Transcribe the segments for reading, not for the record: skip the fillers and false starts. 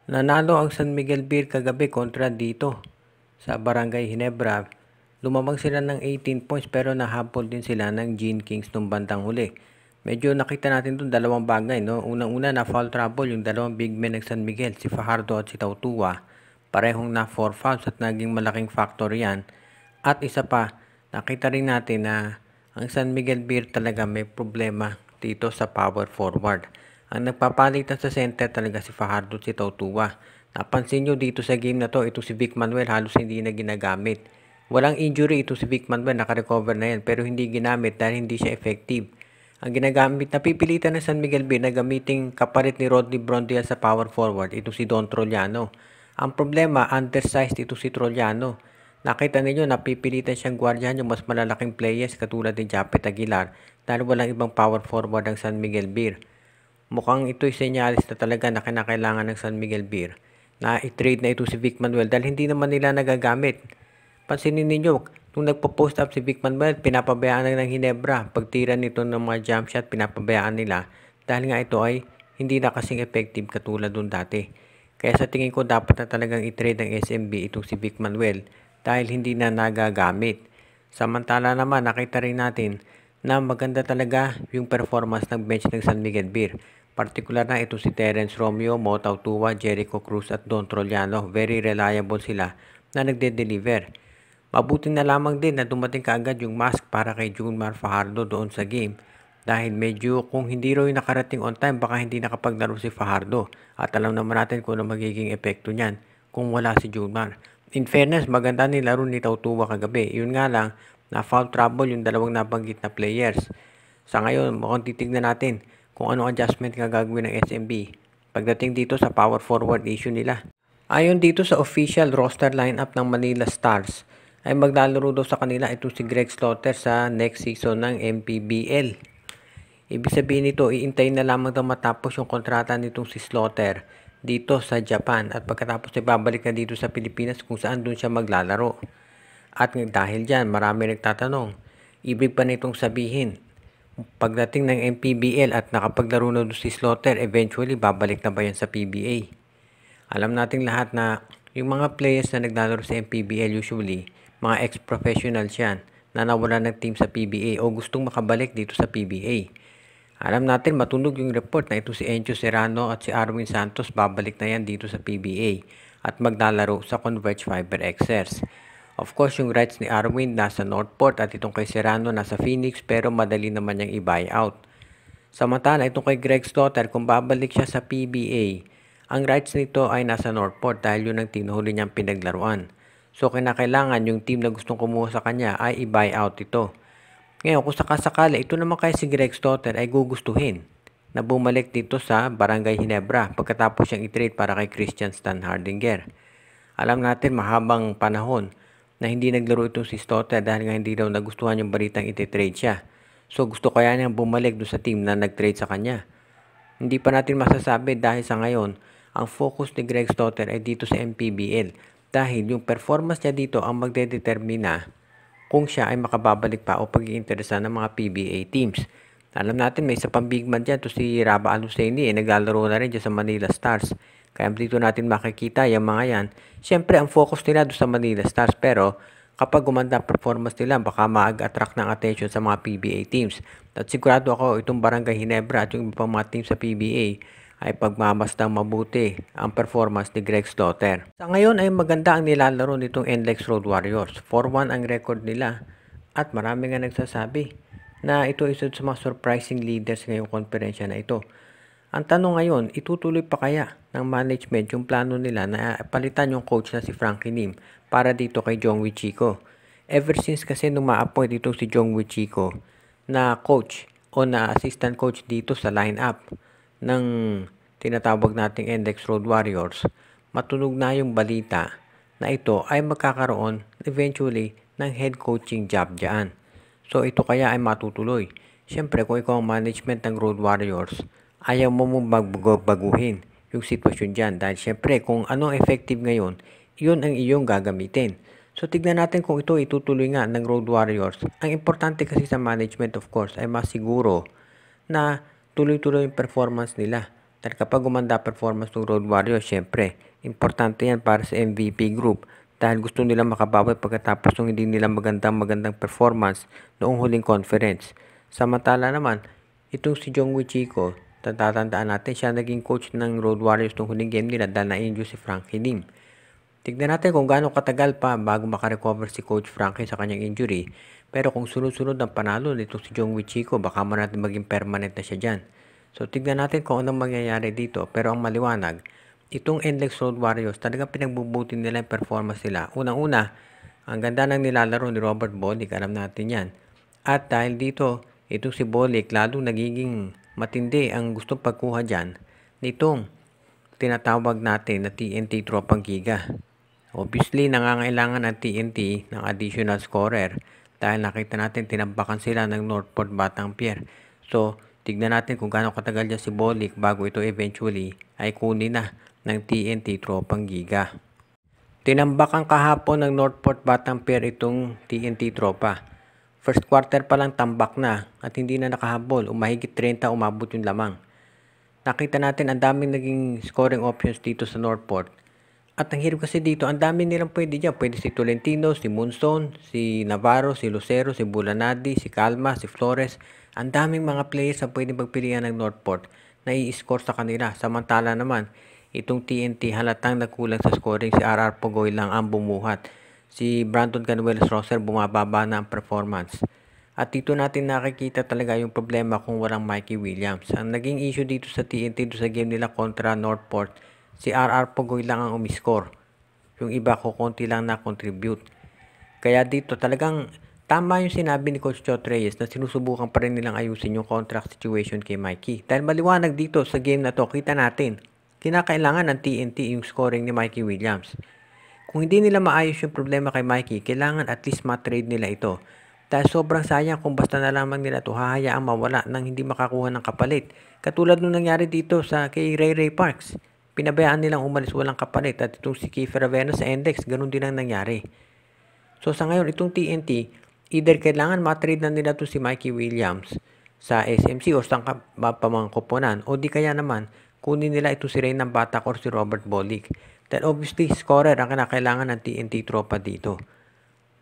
Nanalo ang San Miguel Beer kagabi kontra dito sa Barangay Ginebra. Lumamang sila ng 18 points pero nahabol din sila ng Gene Kings nung bandang huli. Medyo nakita natin dun dalawang bagay, no? Unang-una na foul trouble yung dalawang big men ng San Miguel, si Fajardo at si Tautua. Parehong na 4 fouls at naging malaking factor yan. At isa pa, nakita rin natin na ang San Miguel Beer talaga may problema dito sa power forward. Ang nagpapalitan sa center talaga si Fajardo at si Tautua. Napansin nyo dito sa game na to, ito si Vic Manuel halos hindi na ginagamit. Walang injury ito si Vic Manuel, nakarecover na yan pero hindi ginamit dahil hindi siya effective. Ang ginagamit, napipilitan ng San Miguel Beer na gamiting kapalit ni Rodney Brondial sa power forward, ito si Don Trollano. Ang problema, undersized ito si Trollano. Nakita ninyo, napipilitan siyang gwardiyan yung mas malalaking players katulad ni Japet Aguilar dahil walang ibang power forward ang San Miguel Beer. Mukhang ito'y senyalis na talaga na kinakailangan ng San Miguel Beer na i-trade na ito si Vic Manuel dahil hindi naman nila nagagamit. Pansinin ninyo, nung nagpo-post up si Vic Manuel, pinapabayaan na ng Ginebra. Pagtira nito ng mga jump shot, pinapabayaan nila dahil nga ito ay hindi na kasing effective katulad dun dati. Kaya sa tingin ko dapat na talagang i-trade ng SMB itong si Vic Manuel dahil hindi na nagagamit. Samantala naman, nakita rin natin na maganda talaga yung performance ng bench ng San Miguel Beer. Partikular na ito si Terence Romeo, Mo Tautua, Jericho Cruz at Don Trollano. Very reliable sila na nagde-deliver. Mabuti na lamang din na dumating kaagad yung mask para kay Junmar Fajardo doon sa game. Dahil medyo kung hindi raw nakarating on time, baka hindi nakapaglaro si Fajardo. At alam naman natin kung ano magiging epekto niyan kung wala si Junmar. In fairness, maganda nilaro ni Tautua kagabi. Yun nga lang, na foul trouble yung dalawang nabanggit na players. Sa ngayon, mukhang titignan natin kung anong adjustment nga gagawin ng SMB pagdating dito sa power forward issue nila. Ayon dito sa official roster lineup ng Manila Stars, ay maglalaro daw sa kanila ito si Greg Slaughter sa next season ng MPBL. Ibig sabihin nito, iintayin na lamang daw matapos yung kontrata nitong si Slaughter dito sa Japan at pagkatapos ay babalik na dito sa Pilipinas kung saan doon siya maglalaro. At dahil dyan, marami nagtatanong, ibig pa nitong sabihin, pagdating ng MPBL at nakapaglaro na doon si Slaughter, eventually babalik na ba yan sa PBA? Alam nating lahat na yung mga players na naglalaro sa MPBL usually, mga ex-professionals yan na nawala ng team sa PBA o gustong makabalik dito sa PBA. Alam natin matunog yung report na ito si Encho Serrano at si Arwin Santos babalik na yan dito sa PBA at maglalaro sa Converge Fiber Xers. Of course, yung rights ni Arwin nasa Northport at itong kay Serrano nasa Phoenix pero madali naman niyang i-buy out. Samantala, itong kay Greg Slaughter, kung babalik siya sa PBA, ang rights nito ay nasa Northport dahil yun ang tinuhuli niyang pinaglaruan. So, kinakailangan yung team na gustong kumuha sa kanya ay i-buy out ito. Ngayon, kung sakasakali, ito naman kaya si Greg Slaughter ay gugustuhin na bumalik dito sa Barangay Ginebra pagkatapos siyang i-trade para kay Christian Stan Hardinger. Alam natin mahabang panahon na hindi naglaro ito si Slaughter dahil nga hindi daw nagustuhan yung balitang iti-trade siya. So, gusto kaya niyang bumalik doon sa team na nag-trade sa kanya. Hindi pa natin masasabi dahil sa ngayon, ang focus ni Greg Slaughter ay dito sa MPBL. Dahil yung performance niya dito ang magdedetermina kung siya ay makababalik pa o pag-iinteresan ng mga PBA teams. Alam natin may isa pang big man dyan to si Raba Aluseni naglalaro na rin dyan sa Manila Stars. Kaya dito natin makikita yung mga yan. Siyempre ang focus nila doon sa Manila Stars pero kapag gumanda performance nila baka mag-attract ng attention sa mga PBA teams. At sigurado ako itong Barangay Ginebra at yung ibang mga teams sa PBA ay pagmamasdang mabuti ang performance ni Greg Slaughter. Sa ngayon ay maganda ang nilalaro nitong NLEX Road Warriors. 4-1 ang record nila at marami nga nagsasabi na ito isa sa mga surprising leaders ngayong konferensya na ito. Ang tanong ngayon, itutuloy pa kaya ng management yung plano nila na palitan yung coach na si Frankie Lim para dito kay Jongwi Chico? Ever since kasi nung ma-appoint dito si Jongwi Chico na coach o na assistant coach dito sa lineup ng tinatawag nating NLEX Road Warriors, matunog na yung balita na ito ay magkakaroon eventually ng head coaching job dyan. So ito kaya ay matutuloy. Siyempre kung ikaw ang management ng Road Warriors, ayaw mo baguhin yung sitwasyon dyan. Dahil siyempre kung anong effective ngayon, yun ang iyong gagamitin. So tignan natin kung ito itutuloy nga ng Road Warriors. Ang importante kasi sa management of course ay masiguro na tuloy-tuloy yung performance nila. Dahil kapag gumanda performance ng Road Warriors, syempre, importante yan para sa MVP group dahil gusto nila makabawi pagkatapos ng hindi nila magandang performance noong huling conference. Samantala naman, itong si Jongwoo Chico, tatandaan natin siya naging coach ng Road Warriors noong huling game nila dahil na-injure si Frankie Lim. Tignan natin kung gaano katagal pa bago makarecover si Coach Frankie sa kanyang injury. Pero kung sunod-sunod ang panalo nito si Jongwoo Chico, baka man natin maging permanent na siya dyan. So tignan natin kung anong mangyayari dito. Pero ang maliwanag, itong Endless Road Warriors, talagang pinagbubuti nila yung performance nila. Unang-una, ang ganda ng nilalaro ni Robert Bolick, alam natin yan. At dahil dito, itong si Bolick, lalong nagiging matindi ang gustong pagkuha dyan nitong tinatawag natin na TNT Tropang Giga. Obviously, nangangailangan ng TNT ng additional scorer dahil nakita natin tinambakan sila ng Northport Batangpier. So, tignan natin kung gaano katagal dyan si Bolick bago ito eventually ay kunin na ng TNT Tropang Giga. Tinambakan kahapon ng Northport Batangpier itong TNT Tropa. First quarter pa lang tambak na at hindi na nakahabol. Umahigit 30 umabot yung lamang. Nakita natin ang daming naging scoring options dito sa Northport. At ang hirap kasi dito, ang dami nilang pwede dyan. Pwede si Tolentino, si Moonstone, si Navarro, si Lucero, si Bulanadi, si Calma, si Flores. Ang daming mga players na pwede magpilihan ng Northport na i-score sa kanila. Samantala naman, itong TNT halatang nagkulang sa scoring. Si RR Pugoy lang ang bumuhat. Si Brandon Canuelos Roser bumababa na ang performance. At dito natin nakikita talaga yung problema kung walang Mikey Williams. Ang naging issue dito sa TNT sa game nila kontra Northport, si RR Pugoy lang ang umiscore. Yung iba ko konti lang na-contribute. Kaya dito talagang tama yung sinabi ni Coach Chot Reyes na sinusubukan pa rin nilang ayusin yung contract situation kay Mikey. Dahil maliwanag dito sa game na to, kita natin, kinakailangan ng TNT yung scoring ni Mikey Williams. Kung hindi nila maayos yung problema kay Mikey, kailangan at least ma-trade nila ito. Dahil sobrang sayang kung basta na lamang nila ito hahayaang mawala nang hindi makakuha ng kapalit. Katulad nung nangyari dito sa kay Ray Parks. Pinabayaan nilang umalis walang kapalit at itong si Kiefer Avena sa Index, ganun din ang nangyari. So sa ngayon, itong TNT, either kailangan matrade na nila ito si Mikey Williams sa SMC o sa pamangkupunan o di kaya naman kunin nila ito si Reynan Batak or si Robert Bolick. Dahil obviously, scorer ang kinakailangan ng TNT Tropa dito.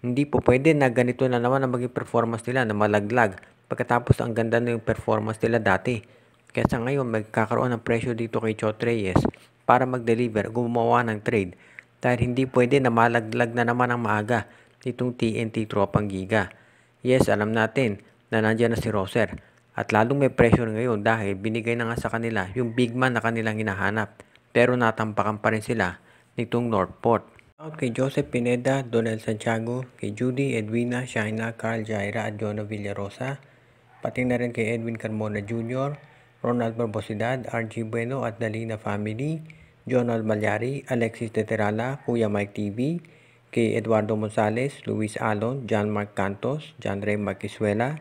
Hindi po pwede na ganito na naman ang maging performance nila na malaglag pagkatapos ang ganda na yung performance nila dati. Kaya sa ngayon, magkakaroon ng pressure dito kay Chot Reyes para mag-deliver, gumawa ng trade. Dahil hindi pwede na malaglag na naman ang maaga itong TNT Tropang Giga. Yes, alam natin na nandiyan na si Roser. At lalong may pressure ngayon dahil binigay na nga sa kanila yung big man na kanilang hinahanap. Pero natampakan pa rin sila nitong Northport. Out kay Joseph Pineda, Donel Santiago, kay Judy, Edwina, Shaina, Carl Jaira at Jonah Villarosa. Pati na rin kay Edwin Carmona Jr., Ronald Barbosidad, RG Bueno at Dalina Family, Jonald Malyari, Alexis De Terala, Kuya Mike TV, kay Eduardo Monsales, Luis Alon, John Mark Cantos, John Ray Marquisuela,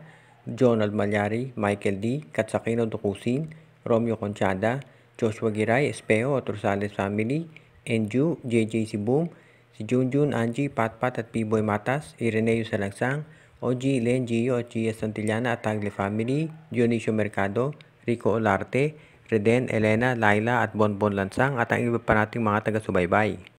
Jonald Malyari, Michael D, Katsakino Dukusin, Romeo Conchada, Joshua Giray, Espeo at Rosales Family, Enju, JJ Sibum, si Junjun, Angie, Patpat at P-Boy Matas, Ireneo Salangsang, OG, Len, Gio at Gia Santillana at Tagle Family, Dionisio Mercado, Rico Olarte, Reden, Elena, Laila at Bonbon Lansang at ang iba pa nating mga taga-subaybay.